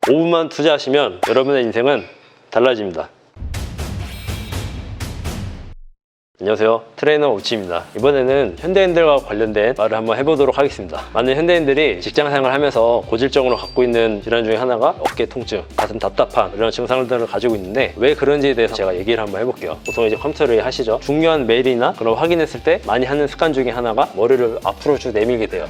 5분만 투자하시면 여러분의 인생은 달라집니다. 안녕하세요, 트레이너 우치입니다. 이번에는 현대인들과 관련된 말을 한번 해보도록 하겠습니다. 많은 현대인들이 직장생활을 하면서 고질적으로 갖고 있는 질환 중에 하나가 어깨 통증, 가슴 답답한 이런 증상들을 가지고 있는데 왜 그런지에 대해서 제가 얘기를 한번 해볼게요. 보통 이제 컴퓨터를 하시죠. 중요한 메일이나 그런 확인했을 때 많이 하는 습관 중에 하나가 머리를 앞으로 쭉 내밀게 돼요.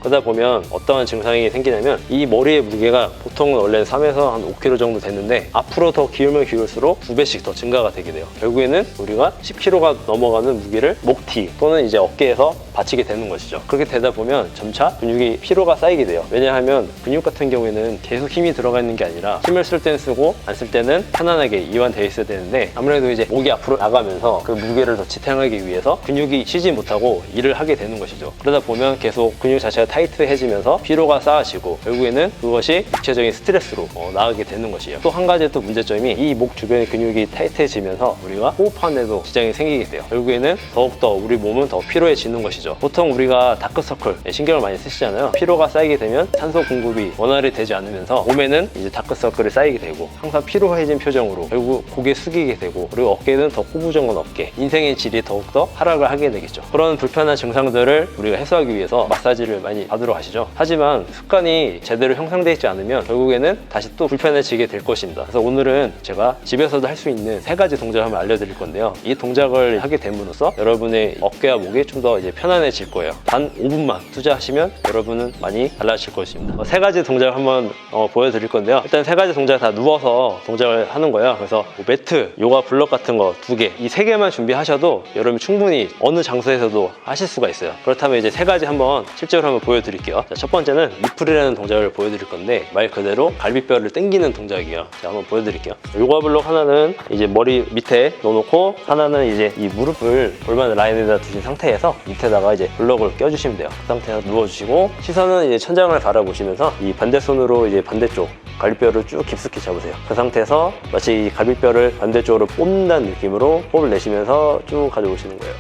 그러다 보면 어떠한 증상이 생기냐면 이 머리의 무게가 보통은 원래 3에서 한 5kg 정도 되는데 앞으로 더 기울면 기울수록 2배씩 더 증가가 되게 돼요. 결국에는 우리가 10kg가 넘어가는 무게를 목 뒤 또는 이제 어깨에서 받치게 되는 것이죠. 그렇게 되다 보면 점차 근육이 피로가 쌓이게 돼요. 왜냐하면 근육 같은 경우에는 계속 힘이 들어가 있는 게 아니라 힘을 쓸 때는 쓰고 안 쓸 때는 편안하게 이완되어 있어야 되는데 아무래도 이제 목이 앞으로 나가면서 그 무게를 더 지탱하기 위해서 근육이 쉬지 못하고 일을 하게 되는 것이죠. 그러다 보면 계속 근육 자체가 타이트해지면서 피로가 쌓아지고 결국에는 그것이 육체적인 스트레스로 나가게 되는 것이에요. 또 한 가지 또 문제점이 이 목 주변의 근육이 타이트해지면서 우리가 호흡하는데도 지장이 생기게 돼요. 결국에는 더욱더 우리 몸은 더 피로해지는 것이죠. 보통 우리가 다크서클 신경을 많이 쓰시잖아요. 피로가 쌓이게 되면 산소 공급이 원활히 되지 않으면서 몸에는 이제 다크서클이 쌓이게 되고 항상 피로해진 표정으로 결국 고개 숙이게 되고 그리고 어깨는 더 꼬부정한 어깨, 인생의 질이 더욱더 하락을 하게 되겠죠. 그런 불편한 증상들을 우리가 해소하기 위해서 마사지를 많이 받으러 가시죠. 하지만 습관이 제대로 형성되어 있지 않으면 결국에는 다시 또 불편해지게 될 것입니다. 그래서 오늘은 제가 집에서도 할 수 있는 3가지 동작을 한번 알려드릴 건데요. 이 동작을 하게 됨으로써 여러분의 어깨와 목이 좀 더 이제 편안해질 거예요. 단 5분만 투자하시면 여러분은 많이 달라질 것입니다. 3가지 동작을 한번 보여드릴 건데요. 일단 3가지 동작 다 누워서 동작을 하는 거예요. 그래서 매트, 요가 블럭 같은 거 2개, 이 3개만 준비하셔도 여러분 충분히 어느 장소에서도 하실 수가 있어요. 그렇다면 이제 3가지 한번 실제로 한번 보여드릴게요. 자, 첫 번째는 리플이라는 동작을 보여드릴 건데 말 그대로 갈비뼈를 당기는 동작이에요. 자, 한번 보여드릴게요. 요가 블록 하나는 이제 머리 밑에 넣어놓고 하나는 이제 이 무릎을 골반 라인에다 두신 상태에서 밑에다가 이제 블록을 껴주시면 돼요. 그 상태에서 누워주시고 시선은 이제 천장을 바라보시면서 이 반대손으로 이제 반대쪽 갈비뼈를 쭉 깊숙이 잡으세요. 그 상태에서 마치 이 갈비뼈를 반대쪽으로 뽑는다는 느낌으로 호흡을 내쉬면서 쭉 가져오시는 거예요.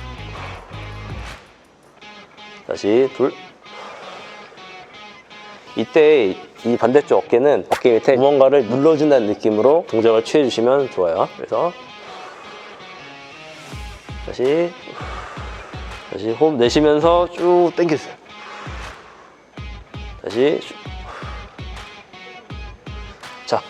다시 둘. 이때 이 반대쪽 어깨는 어깨 밑에 무언가를 눌러준다는 느낌으로 동작을 취해주시면 좋아요. 그래서 다시 호흡 내쉬면서 쭉 당겨주세요. 다시 자,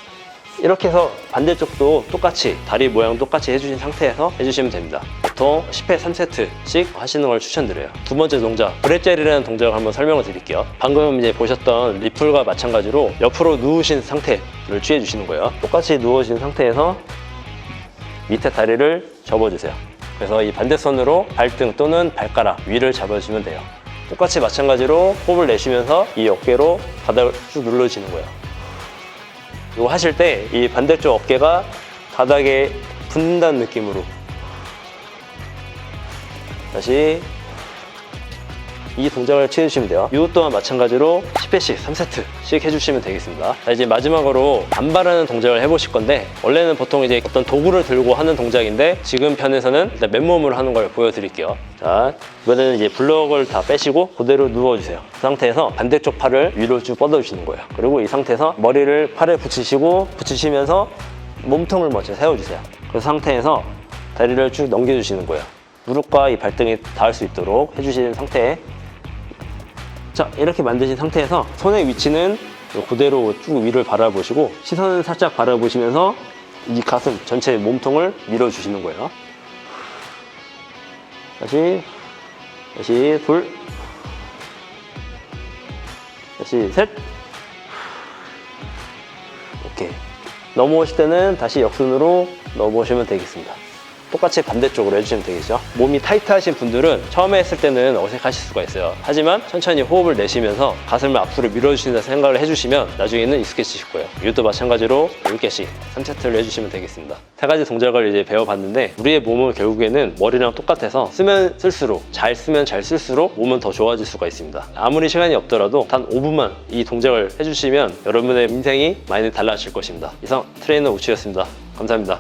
이렇게 해서 반대쪽도 똑같이 다리 모양 똑같이 해주신 상태에서 해주시면 됩니다. 보통 10회 3세트씩 하시는 걸 추천드려요. 두 번째 동작, 브렛젤이라는 동작을 한번 설명을 드릴게요. 방금 이제 보셨던 리플과 마찬가지로 옆으로 누우신 상태를 취해 주시는 거예요. 똑같이 누워진 상태에서 밑에 다리를 접어주세요. 그래서 이 반대손으로 발등 또는 발가락 위를 잡아주시면 돼요. 똑같이 마찬가지로 호흡을 내쉬면서 이 어깨로 바닥을 쭉 눌러주시는 거예요. 이거 하실 때 이 반대쪽 어깨가 바닥에 붙는다는 느낌으로 다시 이 동작을 취해주시면 돼요. 이것 또한 마찬가지로 10회씩 3세트씩 해주시면 되겠습니다. 자, 이제 마지막으로 반발하는 동작을 해보실 건데 원래는 보통 이제 어떤 도구를 들고 하는 동작인데 지금 편에서는 일단 맨몸으로 하는 걸 보여드릴게요. 자, 이번에는 이제 블럭을 다 빼시고 그대로 누워주세요. 그 상태에서 반대쪽 팔을 위로 쭉 뻗어주시는 거예요. 그리고 이 상태에서 머리를 팔에 붙이시면서 몸통을 먼저 세워주세요. 그 상태에서 다리를 쭉 넘겨주시는 거예요. 무릎과 이 발등이 닿을 수 있도록 해주시는 상태에 자, 이렇게 만드신 상태에서 손의 위치는 그대로 쭉 위를 바라보시고 시선을 살짝 바라보시면서 이 가슴 전체 몸통을 밀어주시는 거예요. 다시 둘, 다시 셋. 오케이. 넘어오실 때는 다시 역순으로 넘어오시면 되겠습니다. 똑같이 반대쪽으로 해주시면 되겠죠. 몸이 타이트하신 분들은 처음에 했을 때는 어색하실 수가 있어요. 하지만 천천히 호흡을 내쉬면서 가슴을 앞으로 밀어주신다 생각을 해주시면 나중에는 익숙해지실 거예요. 이것도 마찬가지로 10개씩 3세트를 해주시면 되겠습니다. 3가지 동작을 이제 배워봤는데 우리의 몸은 결국에는 머리랑 똑같아서 쓰면 쓸수록 잘 쓰면 잘 쓸수록 몸은 더 좋아질 수가 있습니다. 아무리 시간이 없더라도 단 5분만 이 동작을 해주시면 여러분의 인생이 많이 달라질 것입니다. 이상 트레이너 우치였습니다. 감사합니다.